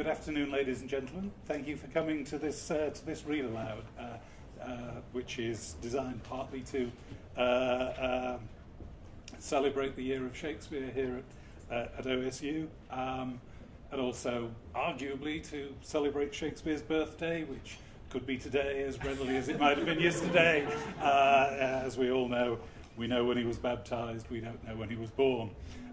Good afternoon, ladies and gentlemen. Thank you for coming to this ReadAloud, which is designed partly to celebrate the Year of Shakespeare here at OSU, and also arguably to celebrate Shakespeare's birthday, which could be today as readily as it might have been yesterday. As we all know, we know when he was baptized, we don't know when he was born.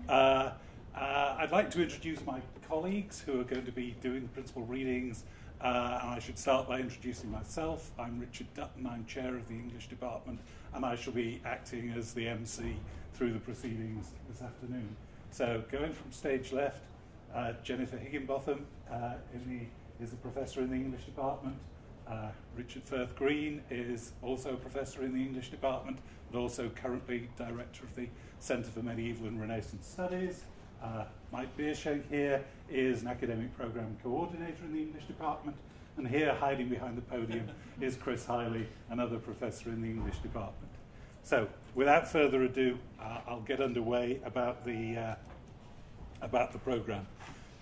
I'd like to introduce my colleagues who are going to be doing the principal readings, and I should start by introducing myself. I'm Richard Dutton, I'm chair of the English department, and I shall be acting as the MC through the proceedings this afternoon. So going from stage left, Jennifer Higginbotham is a professor in the English department. Richard Firth Green is also a professor in the English department, but also currently director of the Center for Medieval and Renaissance Studies. Mike Beershank here is an academic program coordinator in the English department, and here, hiding behind the podium, is Chris Highley, another professor in the English department. So, without further ado, I'll get underway about the program.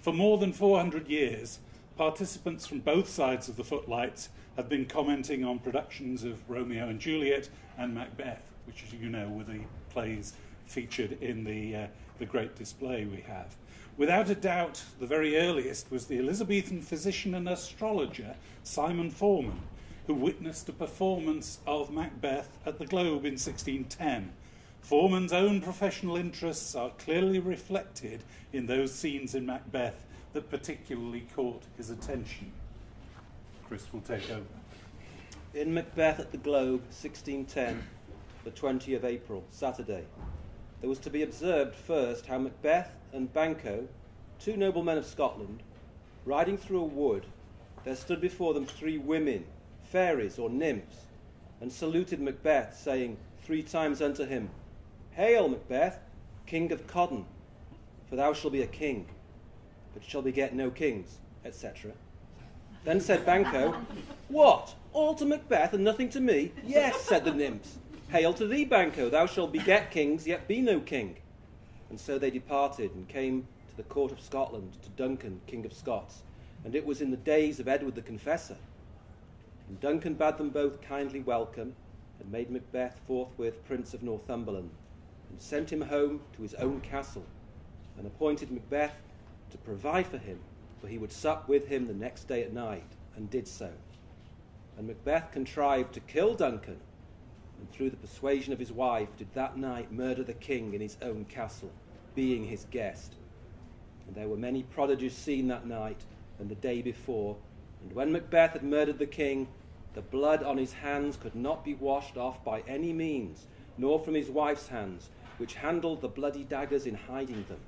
For more than 400 years, participants from both sides of the footlights have been commenting on productions of Romeo and Juliet and Macbeth, which, as you know, were the plays featured in the great display we have. Without a doubt, the very earliest was the Elizabethan physician and astrologer Simon Forman, who witnessed a performance of Macbeth at the Globe in 1610. Forman's own professional interests are clearly reflected in those scenes in Macbeth that particularly caught his attention. Chris will take over. In Macbeth at the Globe, 1610, the 20th of April, Saturday, there was to be observed first how Macbeth and Banquo, two noblemen of Scotland, riding through a wood, there stood before them three women, fairies or nymphs, and saluted Macbeth, saying 3 times unto him, Hail, Macbeth, King of Codden, for thou shalt be a king, but shall beget no kings, etc. Then said Banquo, What, all to Macbeth and nothing to me? Yes, said the nymphs. Hail to thee, Banquo, thou shalt beget kings, yet be no king. And so they departed and came to the court of Scotland, to Duncan, King of Scots, and it was in the days of Edward the Confessor. And Duncan bade them both kindly welcome, and made Macbeth forthwith Prince of Northumberland, and sent him home to his own castle, and appointed Macbeth to provide for him, for he would sup with him the next day at night, and did so. And Macbeth contrived to kill Duncan, and through the persuasion of his wife did that night murder the king in his own castle, being his guest. And there were many prodigies seen that night and the day before, and when Macbeth had murdered the king, the blood on his hands could not be washed off by any means, nor from his wife's hands, which handled the bloody daggers in hiding them,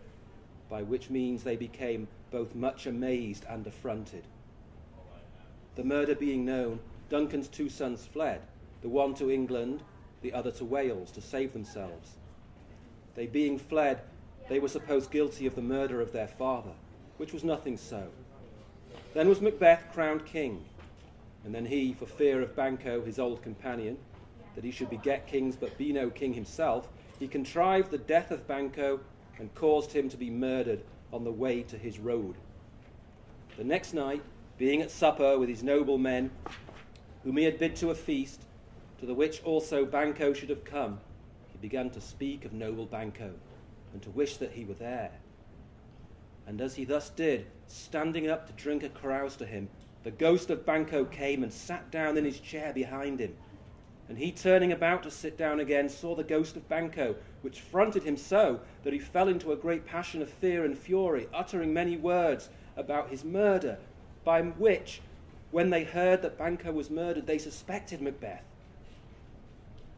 by which means they became both much amazed and affronted. The murder being known, Duncan's 2 sons fled, the one to England, the other to Wales, to save themselves. They being fled, they were supposed guilty of the murder of their father, which was nothing so. Then was Macbeth crowned king, and then he, for fear of Banquo, his old companion, that he should beget kings but be no king himself, he contrived the death of Banquo and caused him to be murdered on the way to his road. The next night, being at supper with his noble men, whom he had bid to a feast, to the which also Banquo should have come, he began to speak of noble Banquo, and to wish that he were there. And as he thus did, standing up to drink a carouse to him, the ghost of Banquo came and sat down in his chair behind him. And he, turning about to sit down again, saw the ghost of Banquo, which fronted him so that he fell into a great passion of fear and fury, uttering many words about his murder, by which, when they heard that Banquo was murdered, they suspected Macbeth.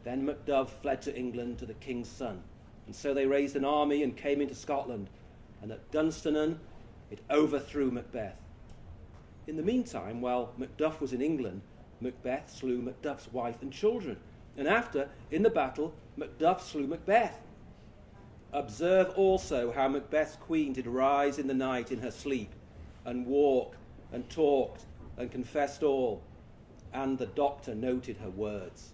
Then Macduff fled to England to the king's son, and so they raised an army and came into Scotland, and at Dunstannon it overthrew Macbeth. In the meantime, while Macduff was in England, Macbeth slew Macduff's wife and children, and after, in the battle, Macduff slew Macbeth. Observe also how Macbeth's queen did rise in the night in her sleep, and walk, and talked, and confessed all, and the doctor noted her words.